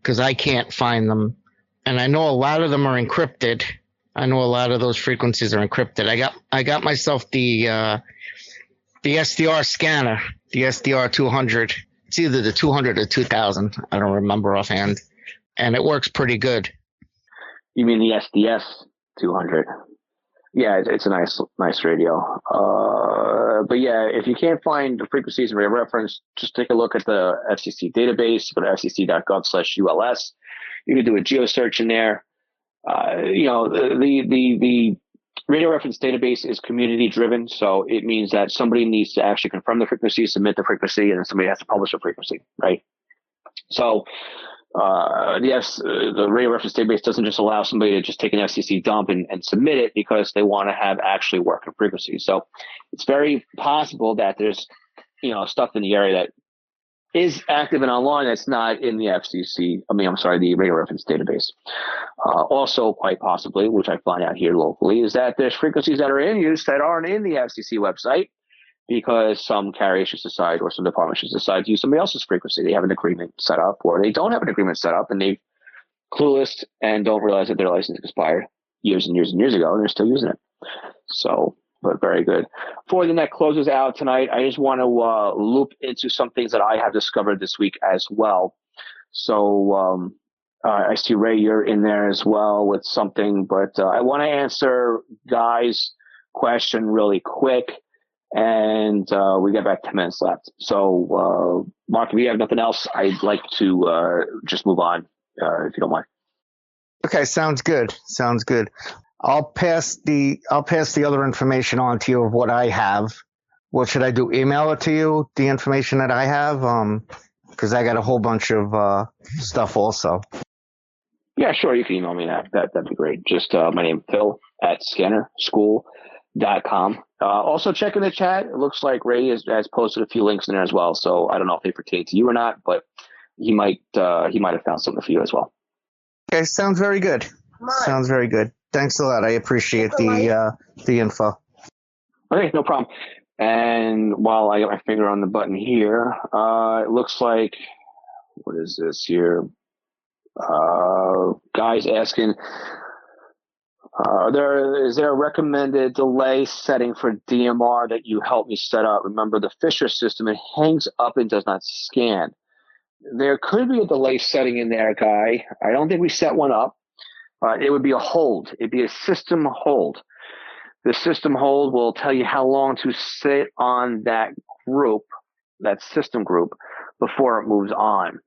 because I can't find them. And I know a lot of them are encrypted. I know a lot of those frequencies are encrypted. I got myself the SDR scanner, the SDR 200. It's either the 200 or 2000. I don't remember offhand. And it works pretty good. You mean the SDS 200? Yeah, it's a nice radio. But yeah, if you can't find the frequencies and reference, just take a look at the FCC database. Go to fcc.gov/ULS. You can do a geo search in there. The radio reference database is community driven, so it means that somebody needs to actually confirm the frequency, submit the frequency, and then somebody has to publish the frequency, right? So, yes, the radio reference database doesn't just allow somebody to just take an FCC dump and submit it because they want to have actually working frequencies. So it's very possible that there's, stuff in the area that is active and online that's not in the the radio reference database. Also, quite possibly, which I find out here locally, is that there's frequencies that are in use that aren't in the FCC website because some carrier should decide or some department should decide to use somebody else's frequency. They have an agreement set up or they don't have an agreement set up and they've clueless and don't realize that their license expired. years and years and years ago, and they're still using it. So, but very good. Before the net closes out tonight, I just want to loop into some things that I have discovered this week as well. So I see, Ray, you're in there as well with something, but I want to answer Guy's question really quick, and we got about 10 minutes left. So, Mark, if you have nothing else, I'd like to just move on, if you don't mind. Okay, sounds good. Sounds good. I'll pass the other information on to you of what I have. What should I do? Email it to you, the information that I have? Because I got a whole bunch of stuff also. Yeah, sure. You can email me that. That'd be great. Just my name, Phil, at scannerschool.com. Also, check in the chat. It looks like Ray has posted a few links in there as well. So I don't know if they pertain to you or not, but he might have found something for you as well. Okay, sounds very good. Sounds very good. Thanks a lot. I appreciate the info. Okay, no problem. And while I got my finger on the button here, it looks like, what is this here? Guys asking, is there a recommended delay setting for DMR that you help me set up? Remember the Fisher system, it hangs up and does not scan. There could be a delay setting in there, Guy. I don't think we set one up. It would be a hold. It'd be a system hold. The system hold will tell you how long to sit on that group, that system group, before it moves on.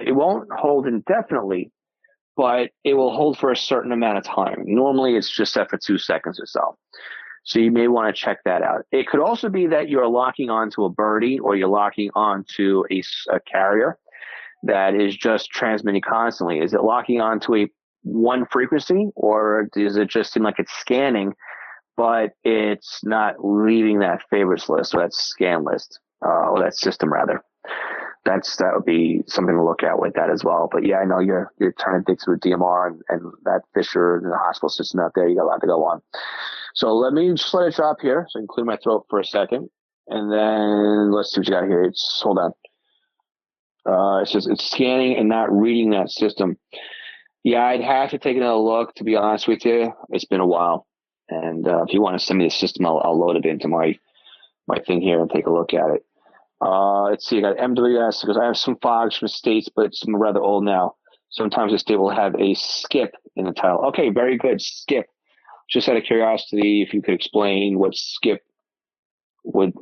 It won't hold indefinitely, but it will hold for a certain amount of time. Normally, it's just set for 2 seconds or so. So you may want to check that out. It could also be that you're locking onto a birdie or you're locking onto a carrier that is just transmitting constantly. Is it locking onto a one frequency, or does it just seem like it's scanning, but it's not leaving that favorites list or that scan list, or that system rather? That would be something to look at with that as well. But yeah, I know you're trying to dig through DMR and that Fisher and the hospital system out there. You got a lot to go on. So let me just let it drop here so I can clear my throat for a second. And then let's see what you got here. Hold on. It says it's scanning and not reading that system. Yeah, I'd have to take another look, to be honest with you. It's been a while. And if you want to send me the system, I'll load it into my thing here and take a look at it. Let's see, I got MWS because I have some fogs from states, but some are rather old now. Sometimes the state will have a skip in the title. Okay, very good. Skip. Just out of curiosity, if you could explain what skip would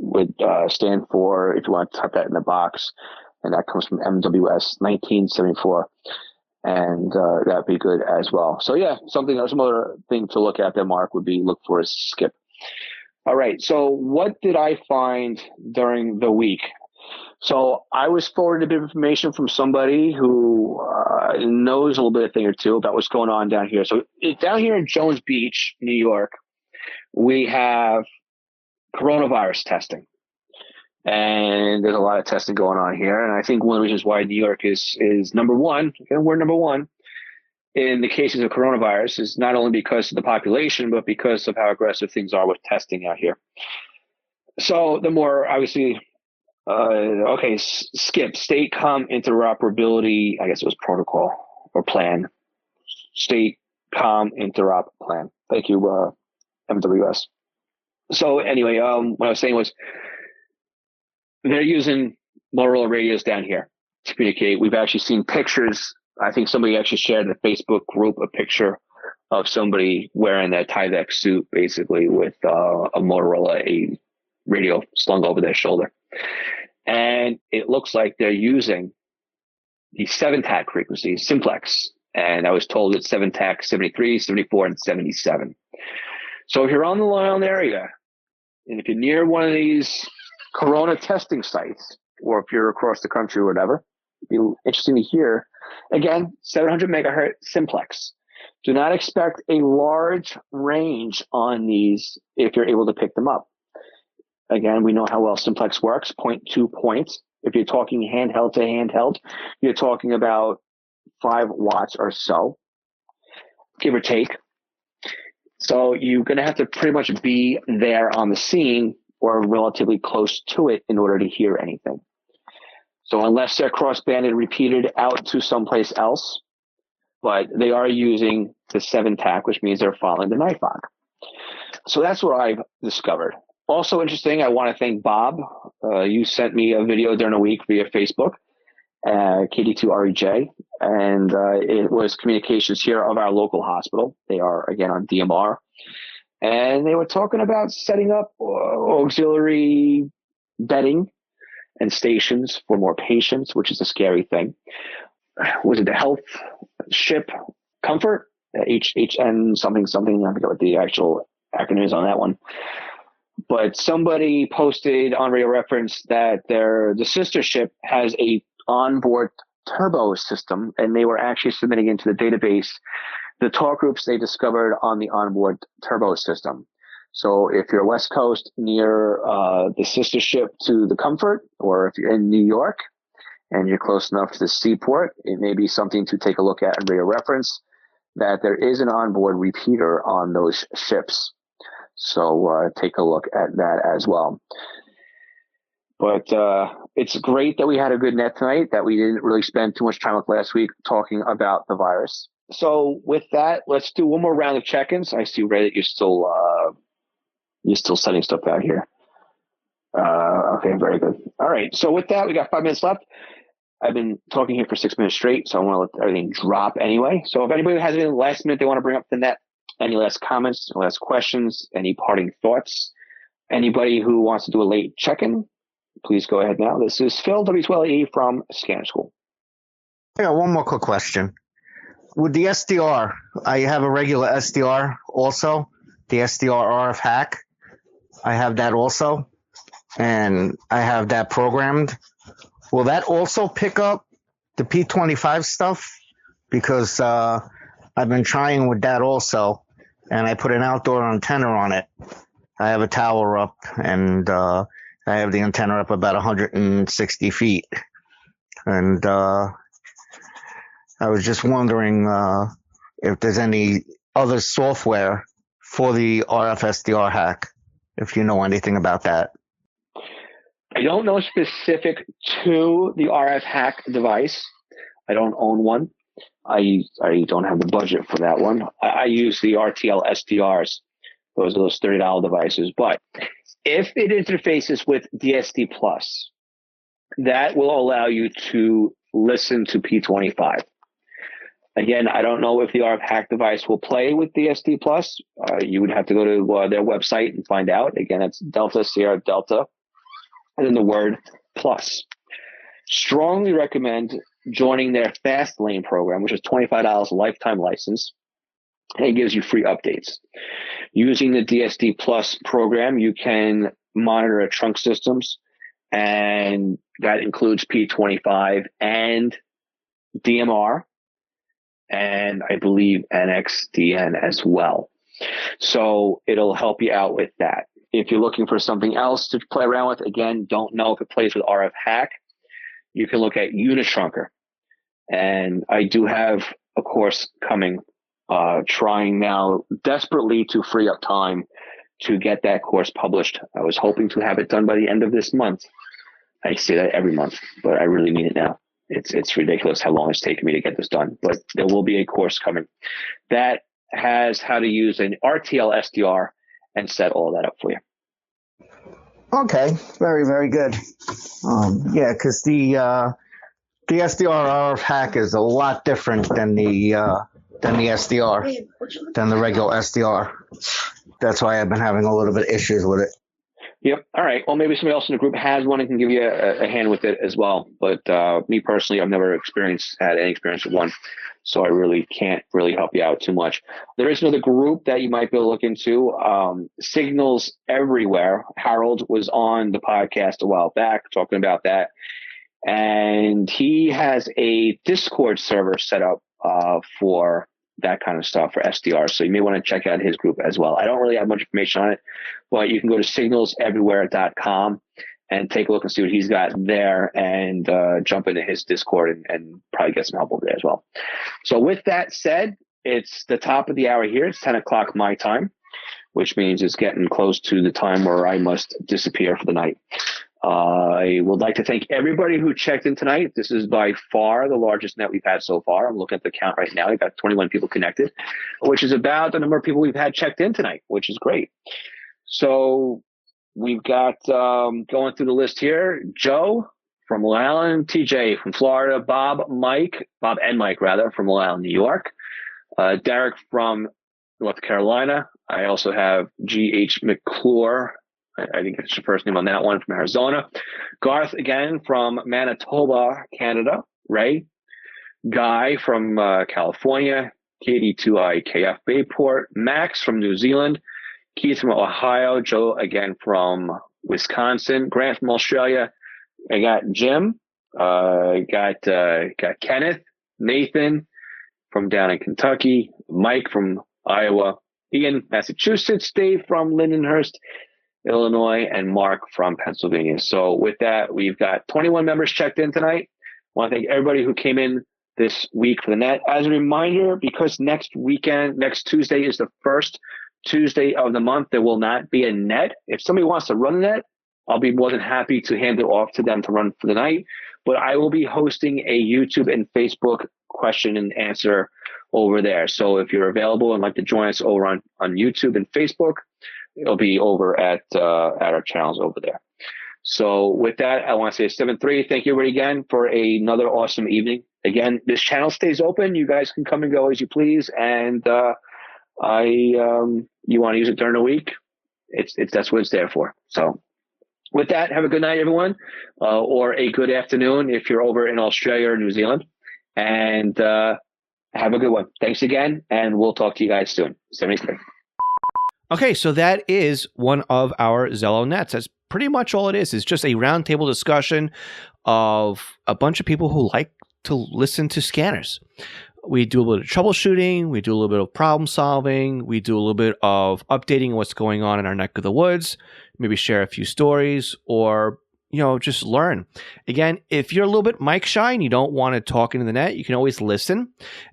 stand for, if you want to type that in the box. And that comes from MWS 1974. And that'd be good as well. So yeah, some other thing to look at there, Mark, would be look for a skip. All right. So what did I find during the week? So I was forwarded a bit of information from somebody who knows a little bit of thing or two about what's going on down here. So down here in Jones Beach, New York, we have coronavirus testing. And there's a lot of testing going on here. And I think one of the reasons why New York is number one, and we're number one in the cases of coronavirus, is not only because of the population, but because of how aggressive things are with testing out here. So the more, obviously, skip, state com interoperability, I guess it was protocol or plan. State com interop plan. Thank you, MWS. So anyway, what I was saying was, they're using Motorola radios down here to communicate. We've actually seen pictures. I think somebody actually shared in the Facebook group a picture of somebody wearing that Tyvek suit, basically with a Motorola a radio slung over their shoulder. And it looks like they're using the 7-TAC frequencies, simplex. And I was told it's 7-TAC 73, 74, and 77. So if you're on the Long Island area, and if you're near one of these Corona testing sites, or if you're across the country or whatever, it'd be interesting to hear. Again, 700 megahertz simplex. Do not expect a large range on these if you're able to pick them up. Again, we know how well simplex works, point to point. If you're talking handheld to handheld, you're talking about 5 watts or so, give or take. So you're going to have to pretty much be there on the scene or relatively close to it in order to hear anything. So unless they're cross-banded repeated out to someplace else, but they are using the 7 tack, which means they're following the night fog. So that's what I've discovered. Also interesting, I want to thank Bob. You sent me a video during the week via Facebook, KD2REJ, and it was communications here of our local hospital. They are, again, on DMR. And they were talking about setting up auxiliary bedding and stations for more patients, which is a scary thing. Was it the health ship comfort? HN something. I forget what the actual acronym is on that one. But somebody posted on Radio Reference that the sister ship has a onboard turbo system, and they were actually submitting into the database the talk groups they discovered on the onboard turbo system. So if you're West Coast near the sister ship to the Comfort, or if you're in New York and you're close enough to the seaport, it may be something to take a look at in Radio Reference, that there is an onboard repeater on those ships. So take a look at that as well. But it's great that we had a good net tonight, that we didn't really spend too much time with last week talking about the virus. So with that, let's do one more round of check-ins. I see, Ray, that you're still setting stuff out here. Okay, very good. All right. So with that, we got 5 minutes left. I've been talking here for 6 minutes straight, so I want to let everything drop anyway. So if anybody has any last minute they want to bring up the net, any last comments, last questions, any parting thoughts, anybody who wants to do a late check-in, please go ahead now. This is Phil, W2LE from Scanner School. I got one more quick question. With the SDR, I have a regular SDR also, the SDR RF hack. I have that also, and I have that programmed. Will that also pick up the P25 stuff? Because I've been trying with that also, and I put an outdoor antenna on it. I have a tower up, and I have the antenna up about 160 feet. And I was just wondering if there's any other software for the RF SDR hack, if you know anything about that. I don't know specific to the RF hack device. I don't own one. I don't have the budget for that one. I use the RTL SDRs. Those are those $30 devices. But if it interfaces with DSD Plus, that will allow you to listen to P25. Again, I don't know if the RF hack device will play with DSD Plus. You would have to go to their website and find out. Again, it's Delta Sierra Delta, and then the word plus. Strongly recommend joining their Fast Lane program, which is $25 lifetime license, and it gives you free updates. Using the DSD Plus program, you can monitor trunk systems, and that includes P25 and DMR, and I believe NXDN as well. So it'll help you out with that. If you're looking for something else to play around with, again, don't know if it plays with RF hack, you can look at Unitrunker. And I do have a course coming, trying now desperately to free up time to get that course published. I was hoping to have it done by the end of this month. I say that every month, but I really mean it now. It's ridiculous how long it's taken me to get this done, but there will be a course coming that has how to use an RTL SDR and set all that up for you. Okay, very, very good. Yeah, because the SDR RF hack is a lot different than the SDR, than the regular SDR. That's why I've been having a little bit of issues with it. Yep. All right. Well, maybe somebody else in the group has one and can give you a hand with it as well. But me personally, I've never had any experience with one, so I really can't help you out too much. There is another group that you might be able to look into, Signals Everywhere. Harold was on the podcast a while back talking about that, and he has a Discord server set up for that kind of stuff for SDR. So you may want to check out his group as well. I don't really have much information on it, but you can go to signalseverywhere.com and take a look and see what he's got there, and jump into his Discord and probably get some help over there as well. So with that said, it's the top of the hour here. It's 10 o'clock my time, which means it's getting close to the time where I must disappear for the night. I would like to thank everybody who checked in tonight. This is by far the largest net we've had so far. I'm looking at the count right now. We've got 21 people connected, which is about the number of people we've had checked in tonight, which is great. So we've got, going through the list here, Joe from Long Island, TJ from Florida, Bob and Mike from Long Island, New York, Derek from North Carolina. I also have G.H. McClure. I think it's your first name on that one, from Arizona. Garth again from Manitoba, Canada. Ray. Guy from California. KD2IKF Bayport. Max from New Zealand. Keith from Ohio. Joe again from Wisconsin. Grant from Australia. I got Jim. Got Kenneth. Nathan from down in Kentucky. Mike from Iowa. Ian, Massachusetts. Dave from Lindenhurst, Illinois, and Mark from Pennsylvania. So with that, we've got 21 members checked in tonight. I want to thank everybody who came in this week for the net. As a reminder, because next Tuesday is the first Tuesday of the month, there will not be a net. If somebody wants to run a net, I'll be more than happy to hand it off to them to run for the night. But I will be hosting a YouTube and Facebook question and answer over there. So if you're available and like to join us over on YouTube and Facebook, it'll be over at our channels over there. So with that, I want to say 7-3. Thank you everybody again for another awesome evening. Again, this channel stays open. You guys can come and go as you please. And you want to use it during the week, that's what it's there for. So with that, have a good night, everyone, or a good afternoon if you're over in Australia or New Zealand. And have a good one. Thanks again, and we'll talk to you guys soon. 73. Okay, so that is one of our Zello nets. That's pretty much all it is. It's just a roundtable discussion of a bunch of people who like to listen to scanners. We do a little bit of troubleshooting. We do a little bit of problem solving. We do a little bit of updating what's going on in our neck of the woods. Maybe share a few stories, or just learn. Again, if you're a little bit mic shy and you don't want to talk into the net, you can always listen.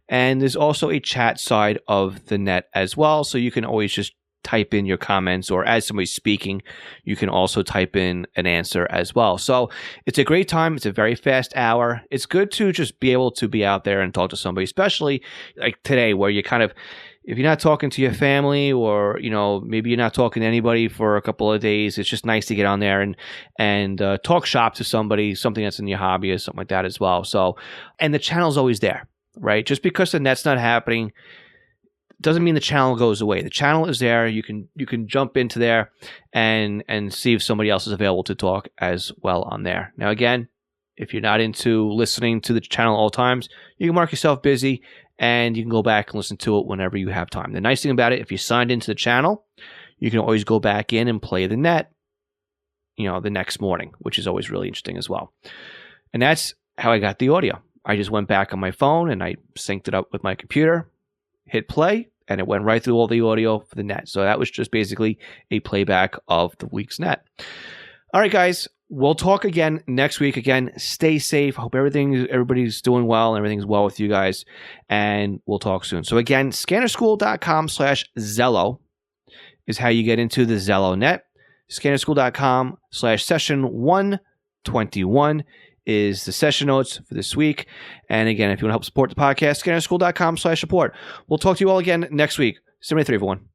And there's also a chat side of the net as well. So you can always just type in your comments, or as somebody's speaking, you can also type in an answer as well. So it's a great time. It's a very fast hour. It's good to just be able to be out there and talk to somebody, especially like today, where you kind of, if you're not talking to your family, or maybe you're not talking to anybody for a couple of days, it's just nice to get on there and talk shop to somebody, something that's in your hobby or something like that as well. So, and the channel's always there, right? Just because the net's not happening doesn't mean the channel goes away. The channel is there. You can jump into there and see if somebody else is available to talk as well on there. Now, again, if you're not into listening to the channel all times, you can mark yourself busy and you can go back and listen to it whenever you have time. The nice thing about it, if you signed into the channel, you can always go back in and play the net, the next morning, which is always really interesting as well. And that's how I got the audio. I just went back on my phone and I synced it up with my computer, hit play, and it went right through all the audio for the net. So that was just basically a playback of the week's net. All right, guys, we'll talk again next week. Again, stay safe. Hope everybody's doing well and everything's well with you guys. And we'll talk soon. So again, scannerschool.com/Zello is how you get into the Zello net. Scannerschool.com/session121 is the session notes for this week. And again, if you want to help support the podcast, scannerschool.com/support. We'll talk to you all again next week. 73, everyone.